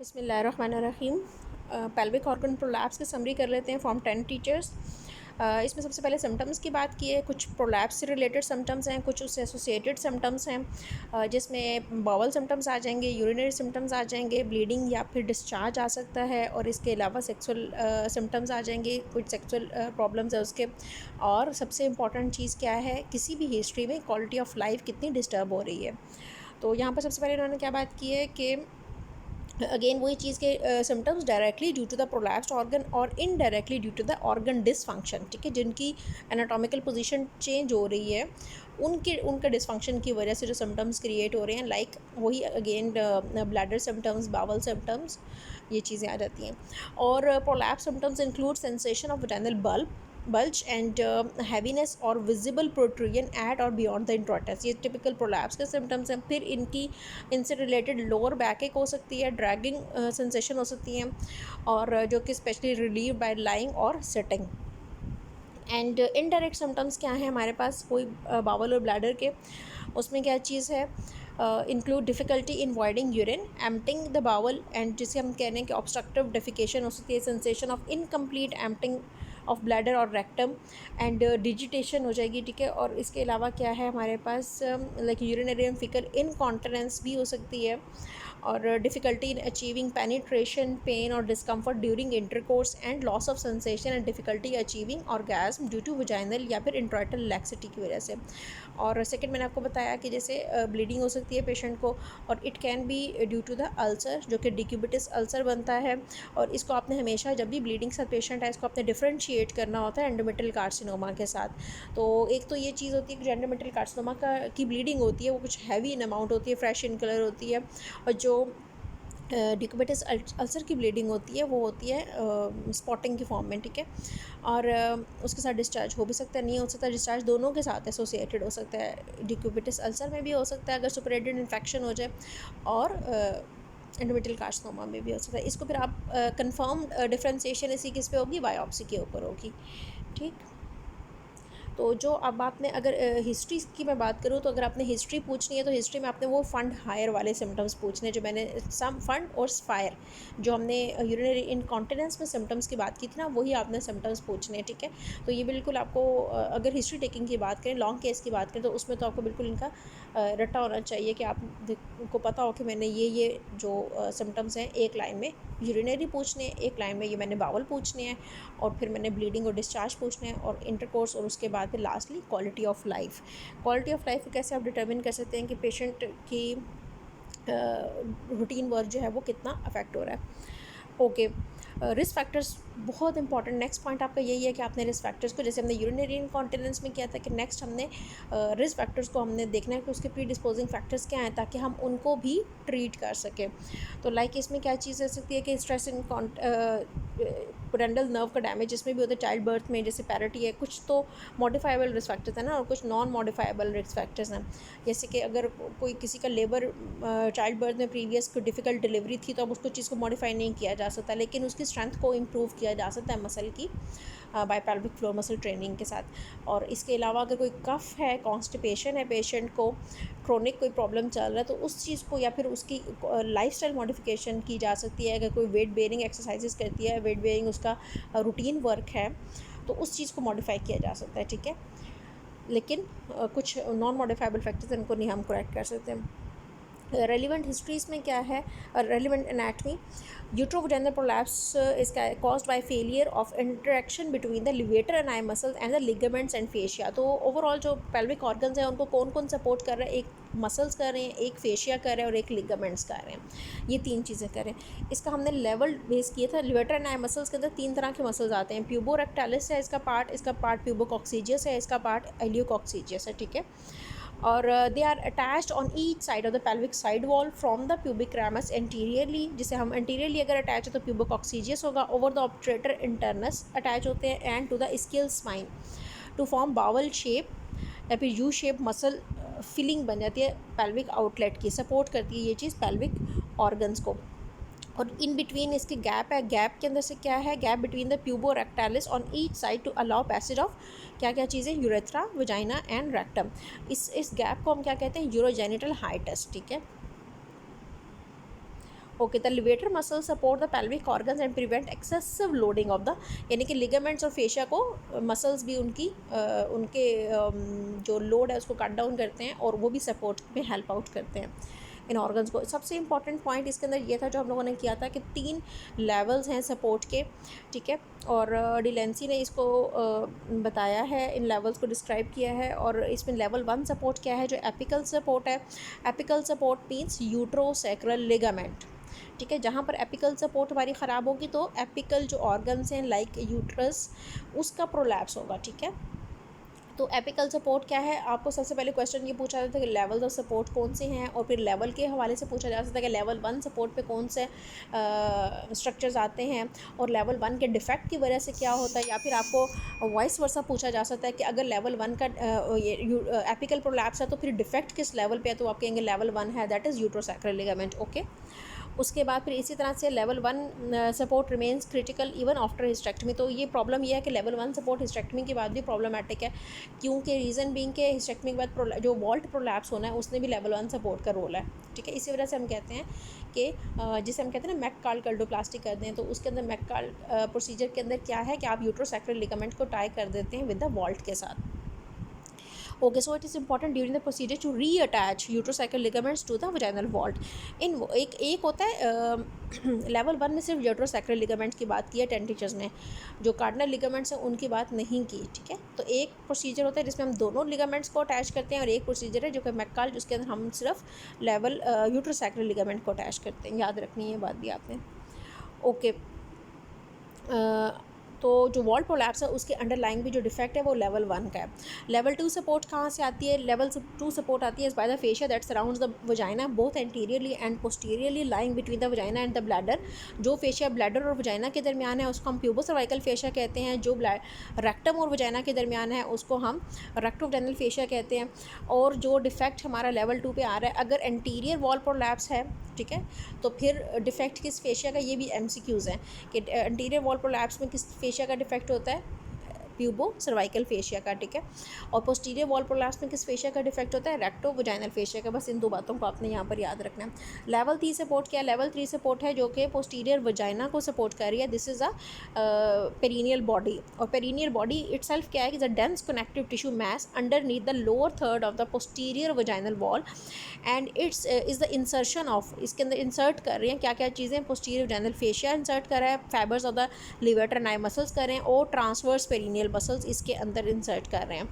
बिस्मिल्लाहिर्रहमानिर्रहीम। Pelvic organ prolapse की summary कर लेते हैं फ्रॉम 10 टीचर्स। इसमें सबसे पहले सिम्टम्स की बात की है। कुछ प्रोलैप्स से रिलेटेड सिम्टम्स हैं, कुछ उससे एसोसिएटेड सिम्टम्स हैं, जिसमें बावल सिम्टम्स आ जाएंगे, यूरिनरी सिम्टम्स आ जाएंगे, ब्लीडिंग या फिर डिस्चार्ज आ सकता है, और इसके अलावा सेक्सुअल सिम्टम्स आ जाएंगे, कुछ सेक्सुअल प्रॉब्लम्स है उसके। और सबसे इम्पॉर्टेंट चीज़ क्या है, किसी भी हिस्ट्री में क्वालिटी ऑफ लाइफ कितनी डिस्टर्ब हो रही है। तो यहाँ पर सबसे पहले उन्होंने क्या बात की है कि अगेन वही चीज़ के symptoms directly due to the prolapsed organ और indirectly due to the organ dysfunction. ठीक है, जिनकी एनाटॉमिकल पोजीशन चेंज हो रही है, उनके डिसफंक्शन की वजह से जो सिम्टम्स क्रिएट हो रहे हैं, लाइक वही again bladder symptoms, bowel symptoms, ये चीज़ें आ जाती हैं। और prolapse symptoms include sensation of vaginal bulge and heaviness और visible protrusion at or beyond the introitus। ये टिपिकल प्रोलैप्स के सिम्टम्स हैं। फिर इनसे रिलेटेड लोअर बैक एक हो सकती है, ड्रैगिंग सेंसेशन हो सकती हैं, और जो कि स्पेशली रिलीव बाय लाइंग और सिटिंग। एंड इनडायरेक्ट सिम्टम्स क्या हैं हमारे पास, कोई बावल और ब्लैडर के, उसमें क्या चीज़ है, include difficulty in voiding urine, emptying the bowel, and जिसे हम कह रहे हैं कि ऑब्स्ट्रक्टिव डेफिकेशन हो सकती है, sensation of incomplete emptying of bladder और रेक्टम, एंड डिजिटेशन हो जाएगी। ठीक है, और इसके अलावा क्या है हमारे पास, like urinary and faecal incontinence भी हो सकती है, और difficulty in achieving penetration, pain और discomfort during intercourse, and loss of sensation and difficulty achieving orgasm due to vaginal या फिर इंट्राइटल लैक्सिटी की वजह से। और सेकंड मैंने आपको बताया कि जैसे ब्लीडिंग हो सकती है पेशेंट को, और it can be due to the ulcer, जो कि डिक्यूबिटस अल्सर बनता है। और इसको आपने हमेशा जब भी ब्लीडिंग के साथ पेशेंट है, इसको आपने डिफ्रेंशिएट करना होता है एंडोमेट्रियल कार्सिनोमा के साथ। तो एक तो ये चीज़ होती है कि एंडोमेट्रियल कार्सिनोमा की ब्लीडिंग होती है, वो कुछ हैवी इन अमाउंट होती है, फ्रेश इन कलर होती है, और जो डिक्यूबिटस अल्सर की ब्लीडिंग होती है वो होती है स्पॉटिंग की फॉर्म में। ठीक है, और उसके साथ डिस्चार्ज हो भी सकता है, नहीं हो सकता डिस्चार्ज, दोनों के साथ एसोसिएटेड हो सकता है। डिक्यूबिटस अल्सर में भी हो सकता है अगर सुपरेटेड इन्फेक्शन हो जाए, और एंडोमेट्रियल कार्सिनोमा में भी हो सकता है। इसको फिर आप कंफर्म डिफरेंशिएशन इसी किस पे होगी, बायोप्सी के ऊपर होगी। ठीक, तो जो अब आपने अगर हिस्ट्री की मैं बात करूँ, तो अगर आपने हिस्ट्री पूछनी है तो हिस्ट्री में आपने वो फंड हायर वाले सिम्टम्स पूछने, जो मैंने सम फंड और स्पायर, जो हमने यूरिनरी इनकॉन्टिनेंस में सिम्टम्स की बात की थी ना, वही आपने सिम्टम्स पूछने हैं। ठीक है, तो ये बिल्कुल आपको अगर हिस्ट्री टेकिंग की बात करें, लॉन्ग केस की बात करें, तो उसमें तो आपको बिल्कुल इनका रट्टा होना चाहिए कि आपको पता हो कि मैंने ये जो सिम्टम्स हैं, एक लाइन में यूरिनरी पूछने हैं, एक लाइन में ये मैंने बावल पूछने हैं, और फिर मैंने ब्लीडिंग और डिस्चार्ज पूछने हैं, और इंटरकोर्स, और उसके बाद फिर lastly quality of life. Quality of life कैसे आप डिटर्मिन कर सकते हैं कि पेशेंट की रूटीन वर्क जो है वो कितना अफेक्ट हो रहा है। ओके, रिस्क फैक्टर्स बहुत इंपॉर्टेंट। नेक्स्ट पॉइंट आपका यही है कि आपने रिस्क फैक्टर्स को, जैसे हमने यूरिनरी इनकॉन्टिनेंस में किया था, कि नेक्स्ट हमने रिस्क फैक्टर्स को हमने देखना है कि उसके प्री डिस्पोजिंग फैक्टर्स क्या हैं, ताकि हम उनको भी ट्रीट कर सकें। तो लाइक इसमें क्या चीज़ हो सकती है कि स्ट्रेस इन पेरेंटल नर्व का डैमेज, इसमें भी होता है चाइल्ड बर्थ में, जैसे पैरिटी है। कुछ तो मॉडिफाइबल रिस्क फैक्टर्स हैं ना, और कुछ नॉन मॉडिफाइबल रिस्क फैक्टर्स हैं। जैसे कि अगर कोई किसी का लेबर चाइल्ड बर्थ में प्रीवियस कोई डिफ़िकल्ट डिलीवरी थी, तो अब उसको चीज़ को मॉडिफाई नहीं किया जा सकता, लेकिन उसकी स्ट्रेंथ को इम्प्रूव किया जा सकता है मसल की by pelvic floor muscle training के साथ। और इसके अलावा अगर कोई कफ है, कॉन्स्टिपेशन है पेशेंट को, क्रोनिक कोई प्रॉब्लम चल रहा है, तो उस चीज़ को, या फिर उसकी लाइफस्टाइल मॉडिफिकेशन की जा सकती है। अगर कोई वेट बेयरिंग एक्सरसाइजेस करती है, वेट बेयरिंग उसका रूटीन वर्क है, तो उस चीज़ को मॉडिफाई किया जा सकता है। ठीक है, लेकिन कुछ नॉन मॉडिफाइबल फैक्टर्स इनको नहीं हम करेक्ट कर सकते हैं। रेलिवेंट हिस्ट्रीज में क्या है, relevant anatomy, uterovaginal prolapse is caused by failure of interaction between the levator ani muscles and the ligaments and fascia. तो ओवरऑल जो पेल्विक ऑर्गन्स हैं उनको कौन कौन सपोर्ट कर रहे हैं, एक मसल्स कर रहे हैं, एक फेशिया कर रहे हैं, और एक लिगामेंट्स कर रहे हैं। ये तीन चीज़ें कर रहे हैं। इसका हमने लेवल बेस किया था। लिवेटर एनाई मसल्स के अंदर तीन तरह के मसल्स आते हैं। प्यूबोरेक्टालिस है इसका पार्ट प्यूबोकॉक्सीजियस है इसका पार्ट, एलियोकॉक्सीजियस है। ठीक है, और they are attached on each side of the pelvic side wall from the pubic ramus anteriorly. जिसे हम एंटीरियरली अगर अटैच है तो प्यूबोकॉक्सीजियस होगा, over the obturator internus attach होते हैं, and to the ischial spine to form bowl shape या फिर यू शेप मसल फिलिंग बन जाती है पेल्विक आउटलेट की, सपोर्ट करती है ये चीज़ पेल्विक ऑर्गन्स को। और इन बिटवीन इसकी गैप है, गैप के अंदर से क्या है, gap between the puborectalis on each side to allow passage of क्या क्या चीज़ें, यूरेथ्रा, वजाइना एंड रेक्टम। इस गैप को हम क्या कहते हैं, यूरोजेनिटल हाइटस। ठीक है, okay, the levator muscle support the pelvic organs and prevent excessive loading of the, यानी कि लिगामेंट्स और फेशिया को मसल्स भी उनके जो लोड है उसको कट डाउन करते हैं और वो भी सपोर्ट में हेल्प आउट करते हैं इन ऑर्गन्स को। सबसे इंपॉर्टेंट पॉइंट इसके अंदर ये था जो हम लोगों ने किया था कि 3 लेवल्स हैं सपोर्ट के, ठीक है, और डिलेंसी ने इसको बताया है, इन लेवल्स को डिस्क्राइब किया है। और इसमें लेवल 1 सपोर्ट क्या है, जो एपिकल सपोर्ट है। Apical support means uterosacral ligament, ठीक है। जहाँ पर एपिकल सपोर्ट हमारी ख़राब होगी तो एपिकल जो ऑर्गन्स हैं लाइक यूट्रस उसका प्रोलैप्स होगा, ठीक है। तो एपिकल सपोर्ट क्या है, आपको सबसे पहले क्वेश्चन ये पूछा जाता है कि लेवल्स ऑफ सपोर्ट कौन से हैं, और फिर लेवल के हवाले से पूछा जा सकता है कि लेवल 1 सपोर्ट पे कौन से स्ट्रक्चर्स आते हैं और लेवल 1 के डिफेक्ट की वजह से क्या होता है, या फिर आपको वाइस वर्सा पूछा जा सकता है कि अगर लेवल 1 का एपिकल प्रोलैप्स है तो फिर डिफेक्ट किस लेवल पे है, तो आप कहेंगे लेवल 1 है, that is uterosacral ligament, okay. उसके बाद फिर इसी तरह से level 1 support remains critical even after hysterectomy. तो ये प्रॉब्लम ये है कि लेवल 1 सपोर्ट हिस्टेक्टमी के बाद भी प्रॉब्लमाटिक है, क्योंकि रीज़न बीइंग के हिस्टेक्टमी के बाद जो वॉल्ट प्रोलैप्स होना है उसने भी लेवल 1 सपोर्ट का रोल है, ठीक है। इसी वजह से हम कहते हैं कि जिसे हम कहते हैं ना मैककार्ल कल्डोप्लास्टी करते हैं, तो उसके अंदर मैककार्ल प्रोसीजर के अंदर क्या है कि आप यूट्रोसैक्रल लिगामेंट को टाई कर देते हैं विद द वॉल्ट के साथ। Okay, so it is important during the procedure to reattach uterosacral ligaments to the vaginal vault. इन एक होता है लेवल 1 में सिर्फ यूट्रोसैक्रल लिगामेंट्स की बात की है 10 टीचर्स में, जो कार्डिनल लिगामेंट्स हैं उनकी बात नहीं की, ठीक है। तो एक प्रोसीजर होता है जिसमें हम दोनों लिगामेंट्स को अटैच करते हैं, और एक प्रोसीजर है जो कि मैककार्ल जिसके अंदर हम सिर्फ लेवल यूट्रोसैक्रल लिगामेंट को अटैच करते हैं, याद रखनी है बात भी आपने, ओके। तो जो वॉल प्रोलैप्स है उसके अंडरलाइंग भी जो डिफेक्ट है वो लेवल 1 का है। लेवल 2 सपोर्ट कहाँ से आती है, लेवल 2 सपोर्ट आती है by the fascia that surrounds the vagina both anteriorly and posteriorly lying between the vagina and the bladder. जो फेशिया ब्लैडर और वजाइना के दरमियान है उसको हम प्यूबोसर्वाइकल फेशिया कहते हैं, जो रेक्टम और वजाइना के दरमियान है उसको हम रेक्टोवेजाइनल फेशिया कहते हैं। और जो डिफेक्ट हमारा लेवल 2 पे आ रहा है, अगर एंटीरियर वॉल प्रोलैप्स है, ठीक है, तो फिर डिफेक्ट किस फेशिया का, ये भी MCQs हैं कि एंटीरियर वॉल प्रोलैप्स में किस फेशिया का डिफेक्ट होता है, प्यूबो सर्वाइकल फेशिया का, ठीक है। और पोस्टीरियर वॉल प्रोलैप्स में किस फेशिया का डिफेक्ट होता है, रेक्टो वजाइनल फेशिया का। बस इन 2 बातों को आपने यहाँ पर याद रखना है। लेवल 3 सपोर्ट क्या है, लेवल 3 सपोर्ट है जो कि पोस्टीरियर वजाइना को सपोर्ट कर रही है, this is a perineal body. और पेरिनियल बॉडी इटसेल्फ क्या है कि the dense connective tissue mass underneath the lower third of the posterior vaginal wall and it's is the insertion of, इसके अंदर इंसर्ट कर रहे हैं क्या क्या चीज़ें, पोस्टीरियर वजाइनल फेशिया इंसर्ट कर रहा है, फाइबर्स ऑफ द लिवेटर नाई मसल्स कर रहे हैं, और ट्रांसवर्स पेरिनियल मसल्स इसके अंदर इंसर्ट कर रहे हैं।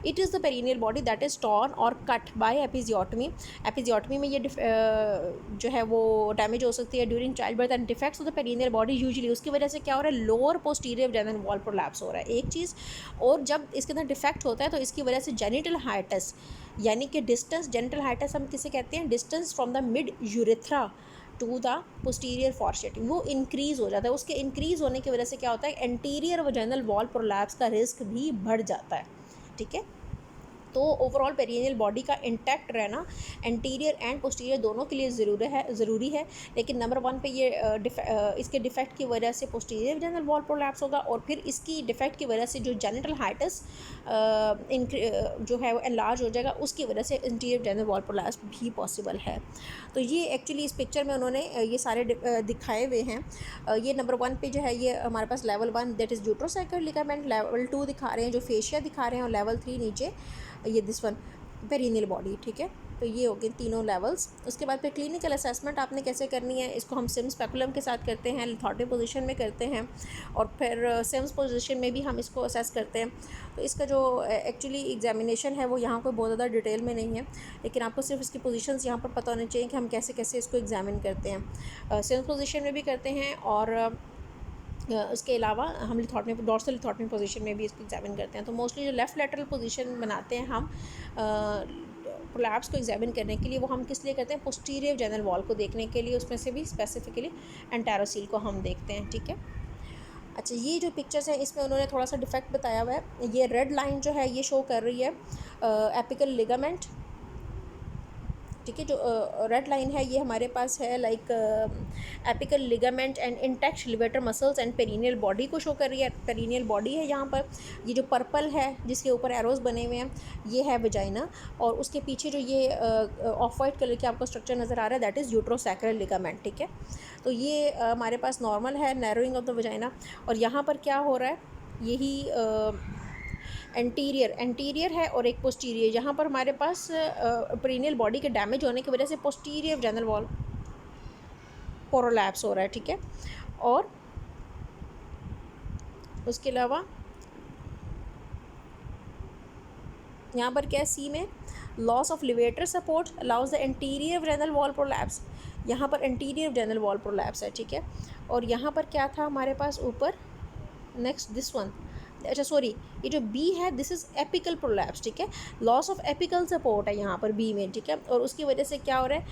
It is the perineal body that is torn और कट बाय एपिजियोटमी। एपिजियोटमी में ये जो है वो डैमेज हो सकती है during child birth and defects of the perineal body usually उसकी वजह से क्या हो रहा है, lower posterior vaginal wall prolapse हो रहा है, एक चीज़। और जब इसके अंदर डिफेक्ट होता है तो इसकी वजह से जेनिटल हाइटस, यानी कि डिस्टेंस, जेनिटल हाइटस हम किसे कहते हैं, distance from the mid urethra to the posterior fourchette, वो इंक्रीज़ हो जाता है। उसके इंक्रीज़ होने की वजह से क्या होता है, एंटीरियर वजाइनल वॉल प्रोलैप्स का रिस्क भी बढ़ जाता है, ठीक है। तो ओवरऑल पेरिनियल बॉडी का इंटैक्ट रहना एंटीरियर एंड पोस्टीरियर दोनों के लिए ज़रूरी है। लेकिन नंबर 1 पे ये इसके डिफेक्ट की वजह से पोस्टीरियर वजाइनल वॉल प्रोलैप्स होगा, और फिर इसकी डिफेक्ट की वजह से जो जेनिटल हाइटस जो है वो एनलार्ज हो जाएगा, उसकी वजह से इंटीरियर वजाइनल वॉल प्रोलैप्स भी पॉसिबल है। तो ये एक्चुअली इस पिक्चर में उन्होंने ये सारे दिखाए हुए हैं। ये नंबर 1 पे जो है ये हमारे पास level 1 that is uterosacral ligament, level 2 दिखा रहे हैं जो फेशिया दिखा रहे हैं, और लेवल 3 नीचे ये दिस वन पेरिनियल बॉडी, ठीक है। तो ये हो गए तीनों लेवल्स। उसके बाद फिर क्लिनिकल असेसमेंट आपने कैसे करनी है, इसको हम सिम्स स्पेकुलम के साथ करते हैं, लिथोटिक पोजीशन में करते हैं, और फिर सिम्स पोजीशन में भी हम इसको असेस करते हैं। तो इसका जो एक्चुअली एग्जामिनेशन है वो यहाँ कोई बहुत ज़्यादा डिटेल में नहीं है, लेकिन आपको सिर्फ इसकी पोजीशंस यहाँ पर पता होने चाहिए कि हम कैसे कैसे इसको एग्जामिन करते हैं। सिम्स पोजीशन में भी करते हैं, और उसके अलावा हम लिथोटमी डॉर्सल लिथोटमी पोजीशन में भी इसको एग्जामिन करते हैं। तो मोस्टली जो लेफ़्ट लेटरल पोजीशन बनाते हैं हम प्रोलैप्स को एग्जामिन करने के लिए, वो हम किस लिए करते हैं, पोस्टीरियर वजाइनल वॉल को देखने के लिए, उसमें से भी स्पेसिफिकली एंटेरोसील को हम देखते हैं, ठीक है। अच्छा, ये जो पिक्चर्स हैं इसमें उन्होंने थोड़ा सा डिफेक्ट बताया हुआ है। ये रेड लाइन जो है ये शो कर रही है एपिकल लिगामेंट, ठीक है। जो रेड लाइन है ये हमारे पास है like apical ligament and intact levator muscles and perineal body को शो कर रही है। पेरिनियल बॉडी है यहाँ पर। ये जो पर्पल है जिसके ऊपर एरोज बने हुए हैं ये है वजाइना, और उसके पीछे जो ये ऑफ वाइट कलर के आपको स्ट्रक्चर नज़र आ रहा है दैट इज़ यूट्रोसैक्रल लिगामेंट, ठीक है। तो ये हमारे पास नॉर्मल है, नैरोइंग ऑफ द वजाइना। और यहाँ पर क्या हो रहा है, यही एंटीरियर है और एक पोस्टीरियर। यहाँ पर हमारे पास पेरिनियल बॉडी के डैमेज होने की वजह से पोस्टीरियर वजाइनल वॉल प्रोलैप्स हो रहा है, ठीक है। और उसके अलावा यहाँ पर क्या है, सी में loss of levator support allows the anterior vaginal wall prolapse. यहाँ पर एंटीरियर वजाइनल वॉल प्रोलैप्स है, ठीक है। और यहाँ पर क्या था हमारे पास ऊपर, नेक्स्ट दिस वन, अच्छा सॉरी, ये जो बी है दिस इज़ एपिकल प्रोलैप्स, ठीक है। लॉस ऑफ एपिकल सपोर्ट है यहाँ पर बी में, ठीक है। और उसकी वजह से क्या हो रहा है,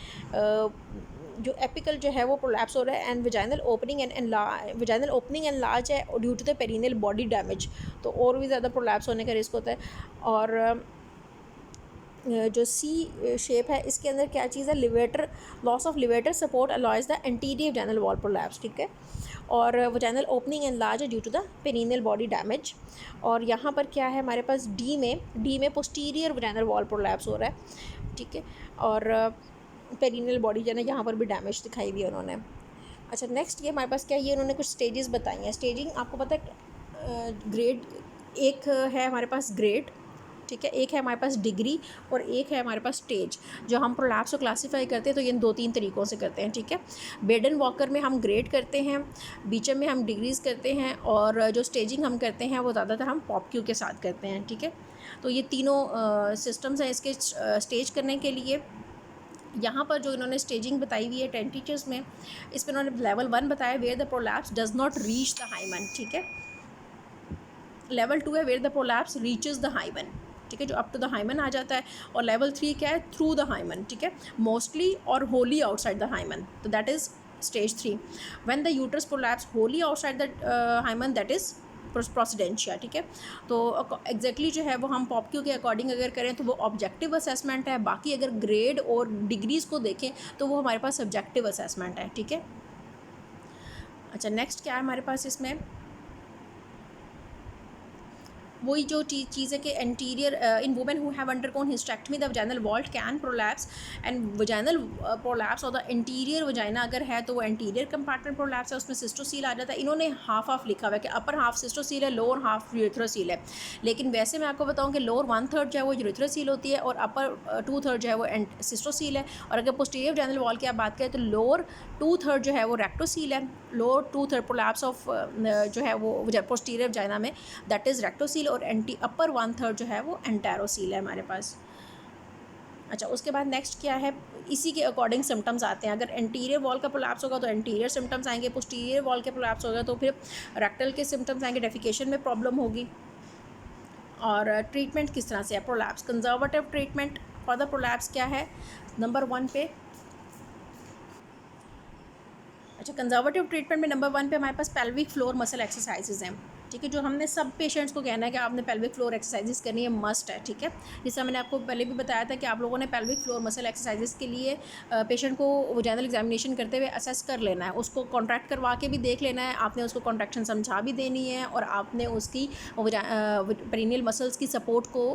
जो एपिकल जो है वो प्रोलैप्स हो रहा है and vaginal opening and large है due to the perineal body damage. तो और भी ज़्यादा प्रोलैप्स होने का रिस्क होता है। और जो सी शेप है इसके अंदर क्या चीज़ है, levator, loss of levator support allows the anterior vaginal wall prolapse, ठीक है। और vaginal opening and large due to the perineal body damage. और यहाँ पर क्या है हमारे पास डी में पोस्टीरियर वजाइनल वॉल प्रोलैप्स हो रहा है, ठीक है। और पेरिनियल बॉडी जो है ना यहाँ पर भी डैमेज दिखाई दी उन्होंने। अच्छा नेक्स्ट ये हमारे पास क्या, ये उन्होंने कुछ स्टेजेस बताई हैं। स्टेजिंग आपको पता है, ग्रेड एक है हमारे पास ग्रेड, ठीक है, एक है हमारे पास डिग्री और एक है हमारे पास स्टेज। जो हम प्रोलैप्स को क्लासीफाई करते हैं तो ये इन 2-3 तरीक़ों से करते हैं, ठीक है। बेडन वॉकर में हम ग्रेड करते हैं, बीचम में हम डिग्रीज़ करते हैं, और जो स्टेजिंग हम करते हैं वो ज़्यादातर हम पॉपक्यू के साथ करते हैं, ठीक है। तो ये तीनों सिस्टम्स हैं इसके स्टेज करने के लिए। यहाँ पर जो इन्होंने स्टेजिंग बताई हुई है 10 टीचर्स में, इसमें इन्होंने लेवल 1 बताया where the prolapse does not reach the hymen, ठीक है। लेवल 2 है where the prolapse reaches the hymen, ठीक है, जो अप टू द हाइमन आ जाता है। और लेवल 3 क्या है, थ्रू द हाइमन, ठीक है, मोस्टली और होली आउटसाइड द हाइमन, तो that is stage 3। When the uterus prolapse wholly outside the hymen that is procidentia, ठीक है। तो एग्जैक्टली जो है वो हम पॉपक्यू के अकॉर्डिंग अगर करें तो वो ऑब्जेक्टिव असेसमेंट है। बाकी अगर ग्रेड और डिग्रीज़ को देखें तो वो हमारे पास सब्जेक्टिव असेसमेंट है, ठीक है। अच्छा नेक्स्ट क्या है हमारे पास इसमें, वही जो चीज़ है कि anterior in women who have undergone hysterectomy the vaginal vault can prolapse and vaginal prolapse और द इंटीरियर वजाइना अगर है तो वो एंटीरियर कंपार्टमेंट प्रोलैप्स है, उसमें सिस्टोसील आ जाता है। इन्होंने हाफ लिखा हुआ है कि अपर हाफ सिस्टोसील है, लोअर हाफ यूरेथ्रोसील है। लेकिन वैसे मैं आपको बताऊँ कि लोअर 1/3 जो है वो यूरेथ्रोसील होती है और अपर 2/3 जो है वो सिस्टोसील है। और अगर पोस्टीरियर वजाइनल वॉल की आप बात करें तो लोअर 2/3 जो है वो रेक्टोसील है। लोअर 2/3 प्रोलैप्स ऑफ जो है वो पोस्टीरियर वजाइना में दैट इज़ रेक्टोसील, और अपर 1/3 जो है वो एंटेरोसील है हमारे पास। अच्छा उसके बाद नेक्स्ट क्या है, इसी के अकॉर्डिंग सिम्टम्स आते हैं। अगर एंटीरियर वॉल का प्रोलैप्स होगा तो एंटीरियर सिम्टम्स आएंगे, पोस्टीरियर वॉल के प्रोलैप्स होगा तो फिर रेक्टल के सिम्टम्स आएंगे, डेफिकेशन में प्रॉब्लम होगी। और ट्रीटमेंट किस तरह से है prolapse, conservative treatment for the prolapse क्या है, नंबर 1 पे। अच्छा कंजर्वेटिव ट्रीटमेंट में नंबर 1 पे हमारे पास पेल्विक फ्लोर मसल एक्सरसाइजेज हैं, ठीक है। जो हमने सब पेशेंट्स को कहना है कि आपने पेल्विक फ्लोर एक्सरसाइजेज करनी है, मस्ट है, ठीक है। जैसा मैंने आपको पहले भी बताया था कि आप लोगों ने पेल्विक फ्लोर मसल एक्सरसाइजेज के लिए पेशेंट को वजाइनल एग्जामिनेशन करते हुए असेस कर लेना है, उसको कॉन्ट्रैक्ट करवा के भी देख लेना है, आपने उसको कॉन्ट्रैक्शन समझा भी देनी है, और आपने उसकी पेरिनियल मसल्स की सपोर्ट को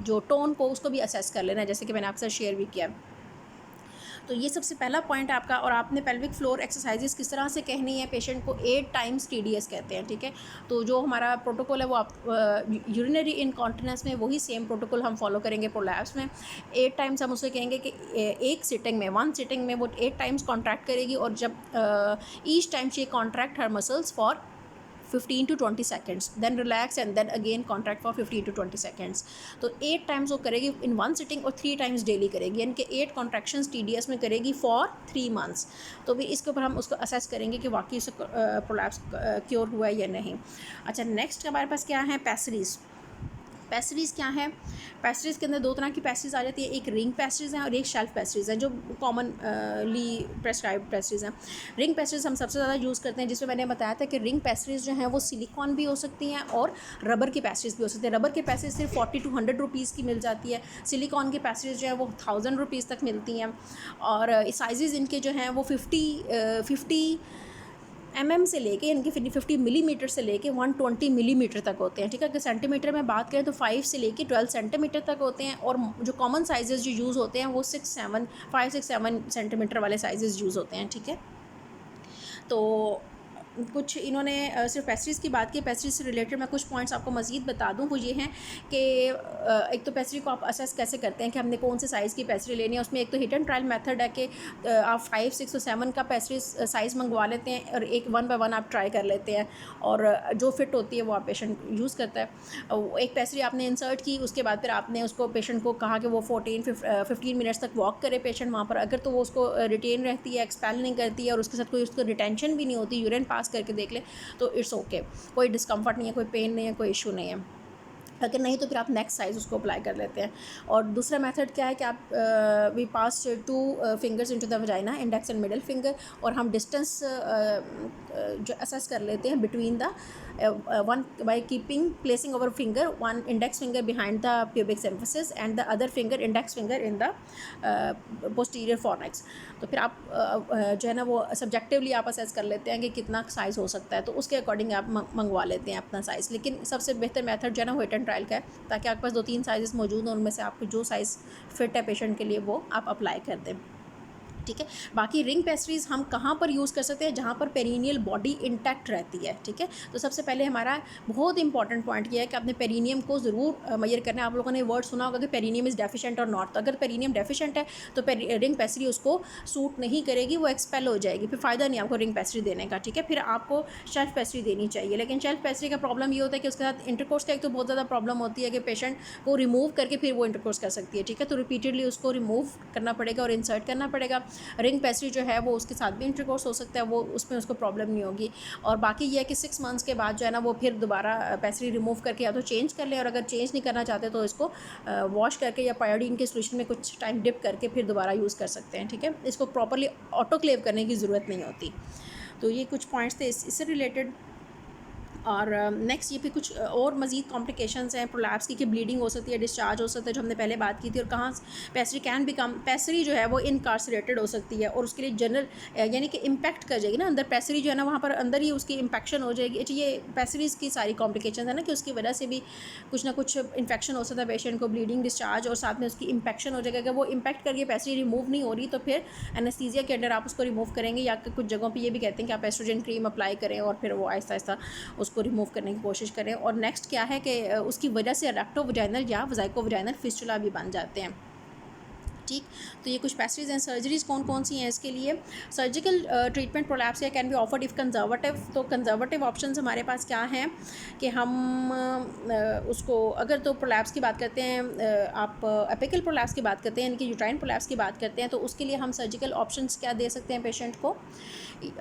जो टोन को उसको भी असेस कर लेना है, जैसे कि मैंने आपके साथ शेयर भी किया। तो ये सबसे पहला पॉइंट आपका। और आपने पेल्विक फ्लोर एक्सरसाइजेस किस तरह से कहनी है पेशेंट को, 8 टाइम्स TDS कहते हैं, ठीक है। तो जो हमारा प्रोटोकॉल है वो आप यूरिनरी इनकॉन्टिनेंस में वही सेम प्रोटोकॉल हम फॉलो करेंगे प्रोलैप्स में। 8 टाइम्स हम उसे कहेंगे कि एक सिटिंग में 1 सिटिंग में वो 8 टाइम्स कॉन्ट्रैक्ट करेगी, और जब each time she contract her muscles for 15 to 20 seconds, then relax and then again contract for 15 to 20 seconds। तो 8 टाइम्स वो करेगी इन 1 सिटिंग और 3 टाइम्स डेली करेगी, यानी कि 8 कॉन्ट्रैक्शंस TDS में करेगी फॉर 3 months। तो भी इसके ऊपर हम उसको असेस करेंगे कि वाकई से प्रोलैप्स क्योर हुआ है या नहीं। अच्छा नेक्स्ट हमारे पास क्या है, पैसरीज। पेस्ट्रीज़ क्या है? पेस्ट्रीज़ के अंदर दो तरह की पेस्ट्रीज़ आ जाती है, एक रिंग पेस्ट्रीज़ हैं और एक शेल्फ पेस्ट्रीज़ हैं, जो कॉमनली प्रेस्क्राइब्ड पेस्ट्रीज़ हैं। रिंग पेस्ट्रीज़ हम सबसे ज़्यादा यूज़ करते हैं, जिसमें मैंने बताया था कि रिंग पेस्ट्रीज़ जो हैं वो सिलिकॉन भी हो सकती हैं और रबर की पेस्ट्रीज़ भी हो सकती है। रबर की पेस्ट्रीज़ सिर्फ 40 to 100 रुपीज़ की मिल जाती है, सिलिकॉन की पेस्ट्रीज़ जो है वो 1000 रुपीज़ तक मिलती हैं। और साइज़ इनके जो हैं वो 50 mm से लेके, इनके 50 मिलीमीटर से लेके 120 मिलीमीटर तक होते हैं, ठीक है। अगर सेंटीमीटर में बात करें तो 5 से लेके 12 सेंटीमीटर तक होते हैं, और जो कॉमन साइजेस जो यूज़ होते हैं वो 5-6-7 सेंटीमीटर वाले साइजेस यूज़ होते हैं, ठीक है। तो कुछ इन्होंने सिर्फ पेस्ट्रीज़ की बात की। पेस्ट्रीज से रिलेटेड मैं कुछ पॉइंट्स आपको मज़ीद बता दूं, वो ये हैं कि एक तो पेस्ट्री को आप असेस कैसे करते हैं कि हमने कौन से साइज़ की पेस्ट्री लेनी है। उसमें एक तो हिट एंड ट्रायल मेथड है कि आप 5, 6 और 7 का पेस्ट्री साइज़ मंगवा लेते हैं और एक 1 बाय 1 आप ट्राई कर लेते हैं, और जो फिट होती है वो आप पेशेंट यूज़ करता है। एक पेस्ट्री आपने इंसर्ट की, उसके बाद फिर आपने उसको पेशेंट को कहा कि वो 15 मिनट्स तक वॉक करे पेशेंट वहाँ पर। अगर तो वो उसको रिटेन रहती है, एक्सपेल नहीं करती है, और उसके साथ कोई उसको रिटेंशन भी नहीं होती, यूरिन पास करके देख ले तो इट्स ओके, कोई डिस्कम्फर्ट नहीं है, कोई पेन नहीं है, कोई इशू नहीं है। अगर नहीं तो फिर आप नेक्स्ट साइज़ उसको अप्लाई कर लेते हैं। और दूसरा मेथड क्या है कि आप we pass 2 fingers into the vagina, index and middle finger, और हम डिस्टेंस जो असेस कर लेते हैं between the one by placing our finger, one index finger behind the pubic symphysis and the other finger, index finger, in the posterior fornix. तो फिर आप जो है ना वो सब्जेक्टिवली आप असेस कर लेते हैं कि कितना साइज़ हो सकता है, तो उसके अकॉर्डिंग आप मंगवा लेते हैं अपना साइज़। लेकिन सबसे बेहतर मेथड जो है ना वो हिट एंड ट्रायल का है, ताकि आपके पास 2-3 साइज़ मौजूद हों, उनमें से आपको जो साइज़ फिट है पेशेंट के लिए वो आप अप्लाई कर दें, ठीक है। बाकी रिंग पेस्ट्रीज़ हम कहाँ पर यूज़ कर सकते हैं? जहाँ पर पेरिनियल बॉडी इंटैक्ट रहती है, ठीक है। तो सबसे पहले हमारा बहुत इंपॉर्टेंट पॉइंट ये है कि अपने पेरिनियम को ज़रूर मेजर करना है। आप लोगों ने वर्ड सुना होगा कि पेरिनियम इज़ डेफिशिएंट और नॉट। तो अगर पेरिनियम डेफिशिएंट है तो रिंग पेस्ट्री उसको सूट नहीं करेगी, वो एक्सपेल हो जाएगी, फिर फ़ायदा नहीं आपको रिंग पेस्ट्री देने का, ठीक है। फिर आपको शेल्फ पेस्ट्री देनी चाहिए। लेकिन शेल्फ पेस्ट्री का प्रॉब्लम ये होता है कि उसके साथ इंटरकोर्स का एक तो बहुत ज़्यादा प्रॉब्लम होती है कि पेशेंट को रिमूव करके फिर वो इंटरकोर्स कर सकती है, ठीक है। तो रिपीटेडली उसको रिमूव करना पड़ेगा और इंसर्ट करना पड़ेगा। रिंग पेस्ट्री जो है वो उसके साथ भी इंटरकोर्स हो सकता है, वो उसमें उसको प्रॉब्लम नहीं होगी। और बाकी ये है कि 6 मंथ्स के बाद जो है ना वो फिर दोबारा पेस्ट्री रिमूव करके या तो चेंज कर लें, और अगर चेंज नहीं करना चाहते तो इसको वॉश करके या पायोडीन के सोल्यूशन में कुछ टाइम डिप करके फिर दोबारा यूज़ कर सकते हैं, ठीक है। इसको प्रॉपरली ऑटोक्लेव करने की ज़रूरत नहीं होती। तो ये कुछ पॉइंट्स थे इससे रिलेटेड। और नेक्स्ट ये भी कुछ और मज़ीद कॉम्प्लिकेशंस हैं प्रोलैप्स की, कि ब्लीडिंग हो सकती है, डिस्चार्ज हो सकता है, जो हमने पहले बात की थी। और कहाँ पेस्ट्री कैन बिकम, पेस्ट्री जो है वो इनकार्सरेटेड हो सकती है, और उसके लिए जनरल यानी कि इम्पैक्ट कर जाएगी ना अंदर, पेस्ट्री जो है ना वहाँ पर अंदर ही उसकी इन्फेक्शन हो जाएगी। ये पेस्ट्रीज़ की सारी कॉम्प्लिकेशन है ना, कि उसकी वजह से भी कुछ ना कुछ इन्फेक्शन हो सकता है पेशेंट को, ब्लीडिंग, डिस्चार्ज, और साथ में उसकी इन्फेक्शन हो जाएगा। अगर वो इम्पैक्ट करके पेस्ट्री रिमूव नहीं हो रही तो फिर एनेस्थीसिया के अंडर आप उसको रिमूव करेंगे, या कुछ जगहों पर ये भी कहते हैं कि आप एस्ट्रोजन क्रीम अप्लाई करें और फिर वो आहिस्ता आहिस्ता उसको रिमूव करने की कोशिश करें। और नेक्स्ट क्या है कि उसकी वजह से रेक्टोवजाइनल या वजाइकोवजाइनल फिस्टुला भी बन जाते हैं, ठीक। तो ये कुछ पेस्ट्रीज एंड सर्जरीज कौन कौन सी हैं इसके लिए। सर्जिकल ट्रीटमेंट प्रोलैप्स या can be offered if conservative. तो कंजर्वेटिव ऑप्शंस हमारे पास क्या हैं कि हम उसको, अगर तो प्रोलैप्स की बात करते हैं, आप एपिकल प्रोलैप्स की बात करते हैं, यानी कि यूट्राइन प्रोलैप्स की बात करते हैं, तो उसके लिए हम सर्जिकल ऑप्शंस क्या दे सकते हैं पेशेंट को।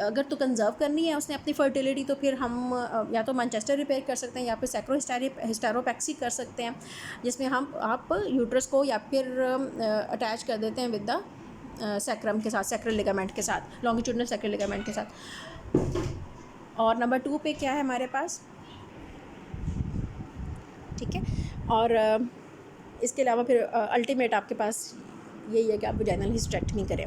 अगर तो कंजर्व करनी है उसने अपनी फर्टिलिटी, तो फिर हम या तो मैनचेस्टर रिपेयर कर सकते हैं या फिर सैक्रोहिस्टेरोपैक्सी कर सकते हैं, जिसमें आप यूट्रस को या फिर अटैच कर देते हैं विद द सैक्रम के साथ, सैक्रल लिगामेंट के साथ, लॉन्गिट्यूडनल सैक्रल लिगामेंट के साथ। और नंबर 2 पे क्या है हमारे पास, ठीक है। और इसके अलावा फिर अल्टीमेट आपके पास यही है कि आप वजाइनल हिस्टेरेक्टमी करें,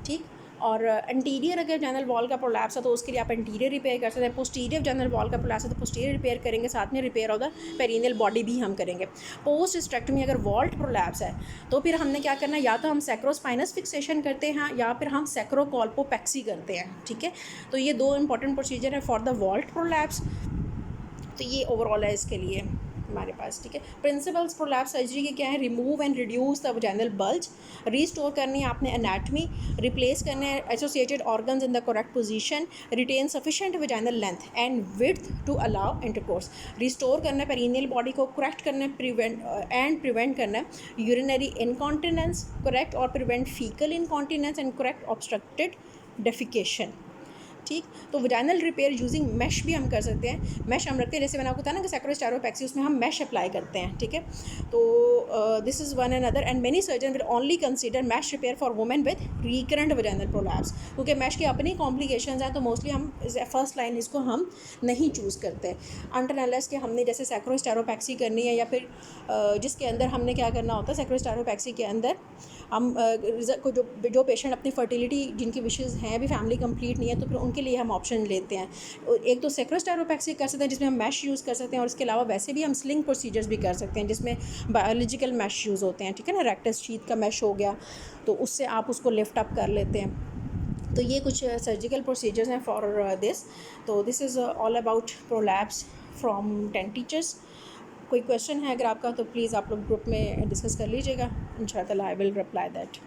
ठीक। और एंटीरियर अगर जनरल वॉल का प्रोलैप्स है तो उसके लिए आप एंटीरियर रिपेयर कर सकते हैं। पोस्टीरियर जनरल वॉल का प्रोलैप्स है तो पोस्टीरियर रिपेयर करेंगे, साथ में repair of the perineal body भी हम करेंगे। पोस्ट हिस्टेरेक्टमी अगर वॉल्ट प्रोलैप्स है तो फिर हमने क्या करना है, या तो हम सैक्रोस्पाइनस फिक्सेशन करते हैं या फिर हम सैक्रोकोल्पोपैक्सी करते हैं, ठीक है। तो ये 2 इंपॉर्टेंट प्रोसीजर है फॉर द वॉल्ट प्रोलैप्स। तो ये ओवरऑल है इसके लिए हमारे पास, ठीक है। प्रिंसिपल्स प्रोलैप्स सर्जरी के क्या है, remove and reduce the vaginal bulge, restore करनी है आपने एनाटमी, रिप्लेस करने हैं associated organs in the correct position, retain sufficient vaginal length and width to allow intercourse, restore करना है पेरिनियल बॉडी को, करेक्ट करना है प्रिवेंट करना है यूरिनरी इनकॉन्टिनेंस, करेक्ट और prevent faecal incontinence and correct obstructed defecation. ठीक। तो वजाइनल रिपेयर यूजिंग मैश भी हम कर सकते हैं। मैश हम रखते हैं, जैसे मैंने आपको बताया ना कि सैक्रोस्टायरोपैक्सी, उसमें हम मैश अप्लाई करते हैं, ठीक है। तो this is one and other, and many surgeon will only consider mesh repair for women with recurrent vaginal prolapse, क्योंकि मैश की अपनी कॉम्प्लिकेशंस हैं, तो मोस्टली हम फर्स्ट लाइन इसको हम नहीं चूज़ करते अनटिल अनलेस कि हमने जैसे सैक्रोस्टायरोपैक्सी करनी है, या फिर जिसके अंदर हमने क्या करना होता है, सैक्रोस्टायरोपैक्सी के अंदर हम को जो पेशेंट अपनी फर्टिलिटी जिनकी विशेज़ हैं अभी फैमिली कंप्लीट नहीं है, तो फिर उनके लिए हम ऑप्शन लेते हैं। एक तो सैक्रोस्टायरोपैक्सी कर सकते हैं जिसमें हम मैश यूज़ कर सकते हैं, और इसके अलावा वैसे भी हम स्लिंग प्रोसीजर्स भी कर सकते हैं जिसमें बायोलॉजिकल मैश यूज़ होते हैं, ठीक है ना। रेक्टस शीथ का मैश हो गया, तो उससे आप उसको लिफ्ट अप कर लेते हैं। तो ये कुछ सर्जिकल प्रोसीजर्स हैं फॉर दिस। तो this is all about prolapse from 10 teachers. कोई क्वेश्चन है अगर आपका, तो प्लीज़ आप लोग ग्रुप में डिस्कस कर लीजिएगा, इंशाल्लाह आई विल रिप्लाई दैट।